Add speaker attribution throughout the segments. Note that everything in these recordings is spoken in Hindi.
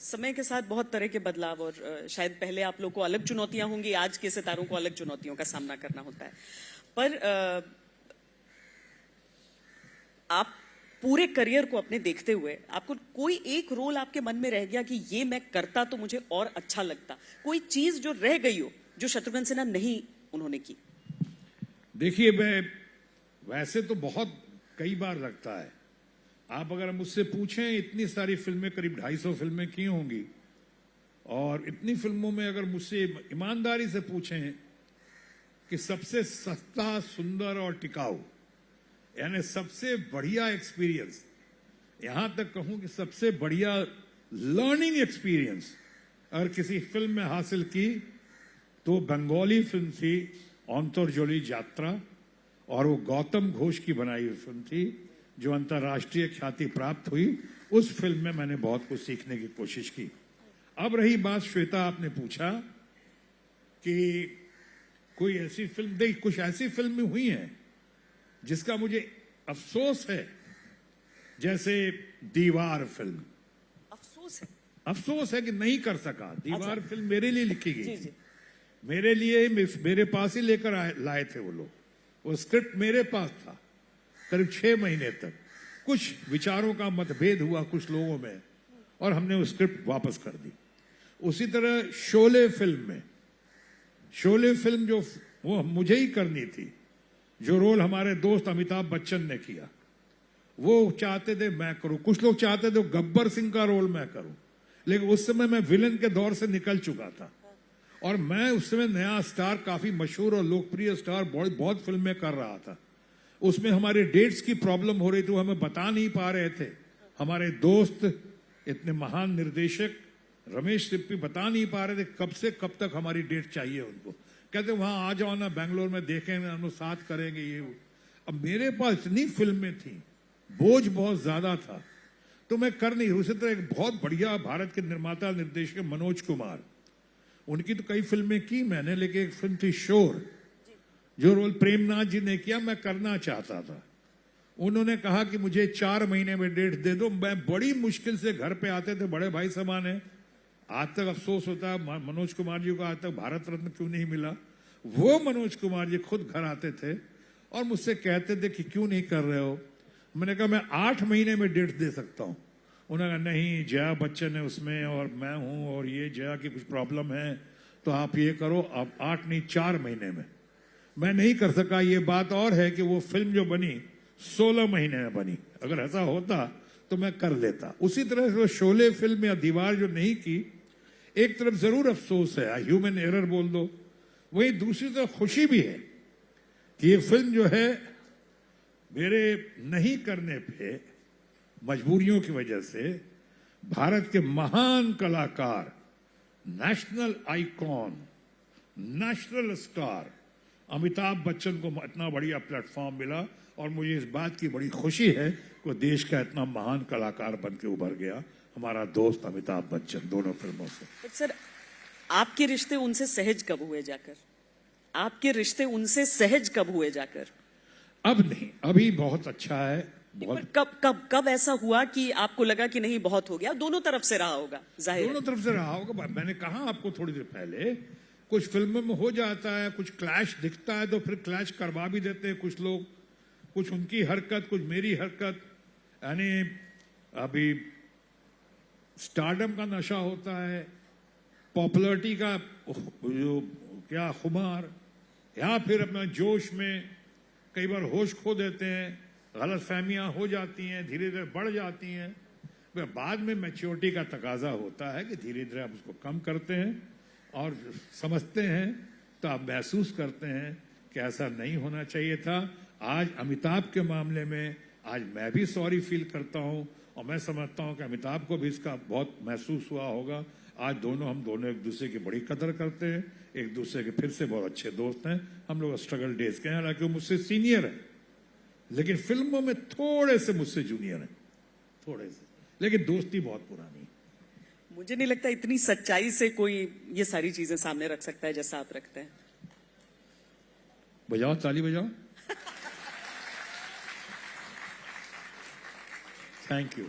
Speaker 1: समय के साथ बहुत तरह के बदलाव और शायद पहले आप लोग को अलग चुनौतियां होंगी, आज के सितारों को अलग चुनौतियों का सामना करना होता है। पर आप पूरे करियर को अपने देखते हुए आपको कोई एक रोल आपके मन में रह गया कि ये मैं करता तो मुझे और अच्छा लगता, कोई चीज जो रह गई हो जो शत्रुघ्न सिन्हा नहीं उन्होंने की?
Speaker 2: देखिए, मैं वैसे तो बहुत कई बार लगता है। आप अगर मुझसे पूछें, इतनी सारी फिल्में, करीब 250 फिल्में की होंगी, और इतनी फिल्मों में अगर मुझसे ईमानदारी से पूछें कि सबसे सस्ता, सुंदर और टिकाऊ, यानी सबसे बढ़िया एक्सपीरियंस, यहां तक कहूं कि सबसे बढ़िया लर्निंग एक्सपीरियंस अगर किसी फिल्म में हासिल की तो बंगाली फिल्म थी अंतरजली यात्रा, और वो गौतम घोष की बनाई हुई फिल्म थी जो अंतर्राष्ट्रीय ख्याति प्राप्त हुई। उस फिल्म में मैंने बहुत कुछ सीखने की कोशिश की। अब रही बात, श्वेता, आपने पूछा कि कोई ऐसी फिल्म, देख कुछ ऐसी फिल्में हुई हैं जिसका मुझे अफसोस है, जैसे दीवार फिल्म। अफसोस है कि नहीं कर सका। दीवार फिल्म मेरे लिए लिखी गई थी, मेरे लिए, मेरे पास ही लेकर लाए थे वो लोग। वो स्क्रिप्ट मेरे पास था करीब 6 महीने तक। कुछ विचारों का मतभेद हुआ कुछ लोगों में और हमने वो स्क्रिप्ट वापस कर दी। उसी तरह शोले फिल्म में, शोले फिल्म जो वो मुझे ही करनी थी, जो रोल हमारे दोस्त अमिताभ बच्चन ने किया, वो चाहते थे मैं करूं। कुछ लोग चाहते थे गब्बर सिंह का रोल मैं करूं, लेकिन उस समय मैं विलन के दौर से निकल चुका था और मैं उस समय नया स्टार, काफी मशहूर और लोकप्रिय स्टार, बहुत फिल्में कर रहा था। उसमें हमारे डेट्स की प्रॉब्लम हो रही थी, वो हमें बता नहीं पा रहे थे। हमारे दोस्त, इतने महान निर्देशक रमेश सिप्पी, बता नहीं पा रहे थे कब से कब तक हमारी डेट चाहिए उनको। कहते वहां आ जाओ ना, बैंगलोर में देखेंगे, हम लोग साथ करेंगे ये वो। अब मेरे पास इतनी फिल्में थी, बोझ बहुत ज्यादा था, तो मैं कर नहीं। उसी तरह एक बहुत बढ़िया भारत के निर्माता निर्देशक मनोज कुमार, उनकी तो कई फिल्में की मैंने, लेकिन एक फिल्म थी शोर, जो रोल प्रेमनाथ जी ने किया, मैं करना चाहता था। उन्होंने कहा कि मुझे 4 महीने में डेट दे दो। मैं बड़ी मुश्किल से घर पे आते थे, बड़े भाई समान है। आज तक अफसोस होता है मनोज कुमार जी को आज तक भारत रत्न क्यों नहीं मिला। वो मनोज कुमार जी खुद घर आते थे और मुझसे कहते थे कि क्यों नहीं कर रहे हो। मैंने कहा मैं 8 महीने में डेट दे सकता हूं। उन्होंने कहा नहीं, जया बच्चन है उसमें और मैं हूं, और ये जया की कुछ प्रॉब्लम है, तो आप ये करो। अब 8 नहीं 4 महीने में। मैं नहीं कर सका। ये बात और है कि वो फिल्म जो बनी 16 महीने में बनी। अगर ऐसा होता तो मैं कर लेता। उसी तरह से शोले फिल्म या दीवार जो नहीं की, एक तरफ जरूर अफसोस है, ह्यूमन एरर बोल दो, वही दूसरी तरफ खुशी भी है कि ये फिल्म जो है मेरे नहीं करने पे, मजबूरियों की वजह से, भारत के महान कलाकार, national icon, national star Amitabh Bachchan को इतना बढ़िया प्लेटफॉर्म मिला। और मुझे इस बात की बड़ी खुशी है कि देश का इतना महान कलाकार बन के उभर गया हमारा दोस्त अमिताभ बच्चन, दोनों फिल्मों से।
Speaker 1: बट सर, आपके रिश्ते उनसे सहज कब हुए जाकर? आपके रिश्ते उनसे सहज कब हुए जाकर?
Speaker 2: अब नहीं, अभी बहुत अच्छा है। बहुत।
Speaker 1: कब ऐसा हुआ कि आपको लगा कि नहीं बहुत हो गया? दोनों तरफ से रहा होगा, जाहिर है।
Speaker 2: दोनों तरफ से रहा होगा। मैंने कहा आपको थोड़ी देर पहले, कुछ फिल्मों में हो जाता है, कुछ क्लैश दिखता है तो फिर क्लैश करवा भी देते हैं कुछ लोग, कुछ उनकी हरकत, कुछ मेरी हरकत। यानी अभी स्टारडम का नशा होता है, पॉपुलरिटी का जो क्या खुमार, या फिर अपना जोश में कई बार होश खो देते हैं, गलत फहमियां हो जाती हैं, धीरे धीरे बढ़ जाती हैं। बाद में मैच्योरिटी का तकाजा होता है कि धीरे धीरे आप उसको कम करते हैं और समझते हैं, तो आप महसूस करते हैं कि ऐसा नहीं होना चाहिए था। आज अमिताभ के मामले में आज मैं भी सॉरी फील करता हूं और मैं समझता हूं कि अमिताभ को भी इसका बहुत महसूस हुआ होगा। आज हम दोनों एक दूसरे की बड़ी कदर करते हैं, एक दूसरे के फिर से बहुत अच्छे दोस्त हैं। हम लोग स्ट्रगल डेज के हैं, हालांकि वो मुझसे सीनियर है, लेकिन फिल्मों में थोड़े से मुझसे जूनियर है, थोड़े से, लेकिन दोस्ती बहुत पुरानी है।
Speaker 1: मुझे नहीं लगता इतनी सच्चाई से कोई ये सारी चीजें सामने रख सकता है जैसा आप रखते हैं।
Speaker 2: बजाओ, ताली बजाओ। Thank you.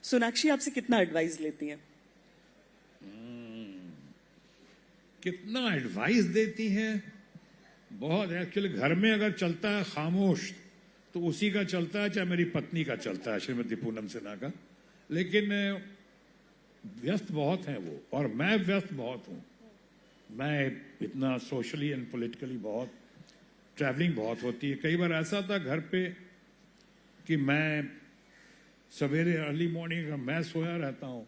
Speaker 1: सोनाक्षी आपसे कितना एडवाइस लेती हैं?
Speaker 2: कितना एडवाइस देती हैं? बहुत। एक्चुअली घर में अगर चलता है खामोश तो उसी का चलता है, चाहे मेरी पत्नी का चलता है, श्रीमती पूनम सिन्हा का। लेकिन व्यस्त बहुत हैं वो, और मैं व्यस्त बहुत हूं। मैं इतना सोशली एंड पॉलिटिकली बहुत, ट्रैवलिंग बहुत होती है। कई बार ऐसा था घर पे कि मैं सवेरे अर्ली मॉर्निंग मैं सोया रहता हूं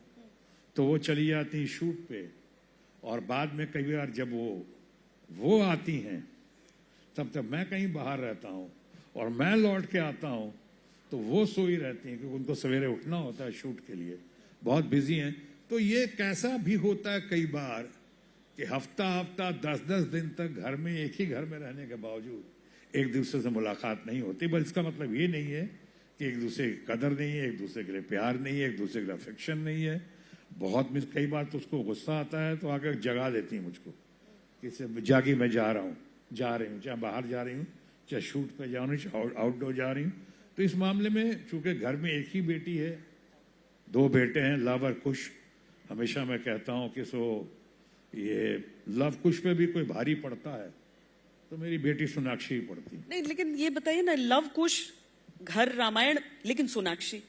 Speaker 2: तो वो चली जाती शूट पे, और बाद में कई बार जब वो आती हैं तब तक मैं कहीं बाहर रहता हूं, और मैं लौट के आता हूं तो वो सोई रहती हैं क्योंकि उनको सवेरे उठना होता है शूट के लिए, बहुत बिजी हैं। तो ये कैसा भी होता है कई बार कि हफ्ता 10-10 दिन तक घर में, एक ही घर में रहने के बावजूद एक दूसरे से मुलाकात नहीं होती। बस इसका मतलब ये नहीं है कि एक दूसरे की कदर नहीं है, एक दूसरे के लिए प्यार नहीं है, एक दूसरे के लिए अफेक्शन नहीं है। बहुत कई बार तो उसको गुस्सा आता है तो आकर जगा देती है मुझको कि जागी, मैं जा रही हूँ, चाहे बाहर जा रही हूँ, चाहे शूट पे जा रही हूँ, चाहे आउटडोर जा रही हूँ। तो इस मामले में चूंकि घर में एक ही बेटी है, 2 बेटे हैं, लव और कुश। हमेशा मैं कहता हूँ कि ये लव कुश पे भी कोई भारी पड़ता है तो मेरी बेटी सोनाक्षी ही पड़ती है।
Speaker 1: नहीं, लेकिन ये बताइए ना, लव कुश, घर रामायण, लेकिन सोनाक्षी।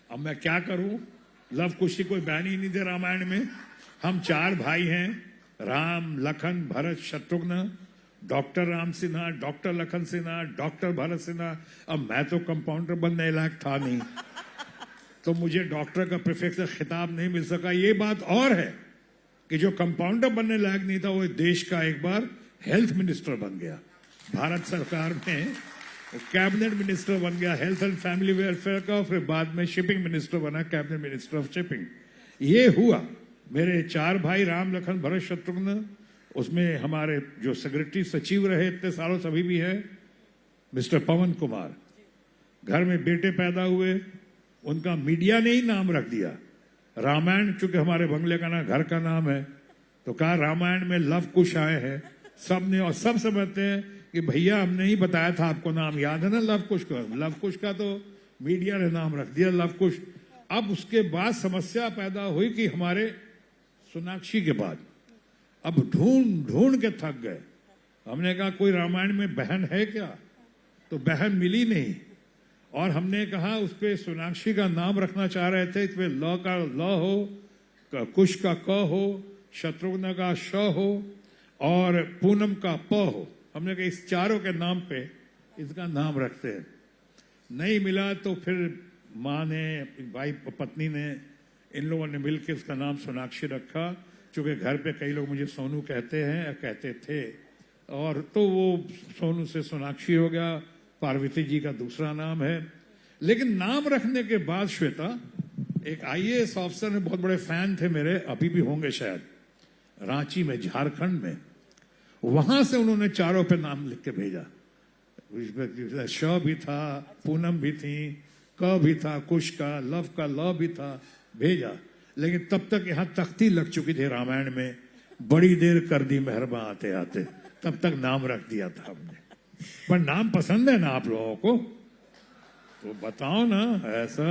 Speaker 2: अब मैं क्या करूं? लव कुश की कोई बहन ही नहीं थे रामायण में। हम 4 भाई हैं, Ram, Lakhan, Bharat, Shatrughan, doctor Ram Sinha, doctor Lakhan Sinha, doctor Bharat Sinha. अब मैं तो कंपाउंडर बनने लायक था नहीं तो मुझे डॉक्टर का प्रीफिक्स खिताब नहीं मिल सका। ये बात और है कि जो कंपाउंडर बनने लायक नहीं था वो देश का एक बार हेल्थ मिनिस्टर बन गया। भारत सरकार में कैबिनेट मिनिस्टर बन गया हेल्थ एंड फैमिली वेलफेयर का, फिर बाद में शिपिंग मिनिस्टर बना, कैबिनेट मिनिस्टर ऑफ शिपिंग। ये हुआ। मेरे 4 भाई राम, लखन, भरत, शत्रुघ्न, उसमें हमारे जो सेक्रेटरी सचिव रहे इतने सालों से अभी भी है मिस्टर पवन कुमार। घर में बेटे पैदा हुए, उनका मीडिया ने ही नाम रख दिया रामायण, चूंकि हमारे बंगले का ना घर का नाम है तो कहा रामायण में लव कुश आए हैं सब ने, और सब समझते हैं कि भैया हमने ही बताया था आपको, नाम याद है ना लव कुश का। लव कुश का तो मीडिया ने नाम रख दिया लव कुश। अब उसके बाद समस्या पैदा हुई कि हमारे सोनाक्षी के बाद अब ढूंढ के थक गए। हमने कहा कोई रामायण में बहन है क्या, तो बहन मिली नहीं, और हमने कहा उस पर सोनाक्षी का नाम रखना चाह रहे थे, इसमें ल का ल हो, कुश का क हो, शत्रुघ्न का श हो और पूनम का प हो। हमने कहा इस चारों के नाम पे इसका नाम रखते हैं। नहीं मिला तो फिर माँ ने, भाई पत्नी ने, इन लोगों ने मिलकर उसका नाम सोनाक्षी रखा। चूंकि घर पे कई लोग मुझे सोनू कहते हैं, कहते थे, और तो वो सोनू से सोनाक्षी हो गया। पार्वती जी का दूसरा नाम है। लेकिन नाम रखने के बाद श्वेता, एक IAS ऑफिसर में बहुत बड़े फैन थे मेरे, अभी भी होंगे शायद, रांची में, झारखंड में, वहां से उन्होंने चारों पे नाम लिख के भेजा। श भी था, पूनम भी थी, क भी था, कुश का, लव का ल भी था, भेजा। लेकिन तब तक यहाँ तख्ती लग चुकी थी रामायण में, बड़ी देर कर दी मेहरबा आते आते, तब तक नाम रख दिया था हमने। पर नाम पसंद है ना आप लोगों को, तो बताओ ना, ऐसा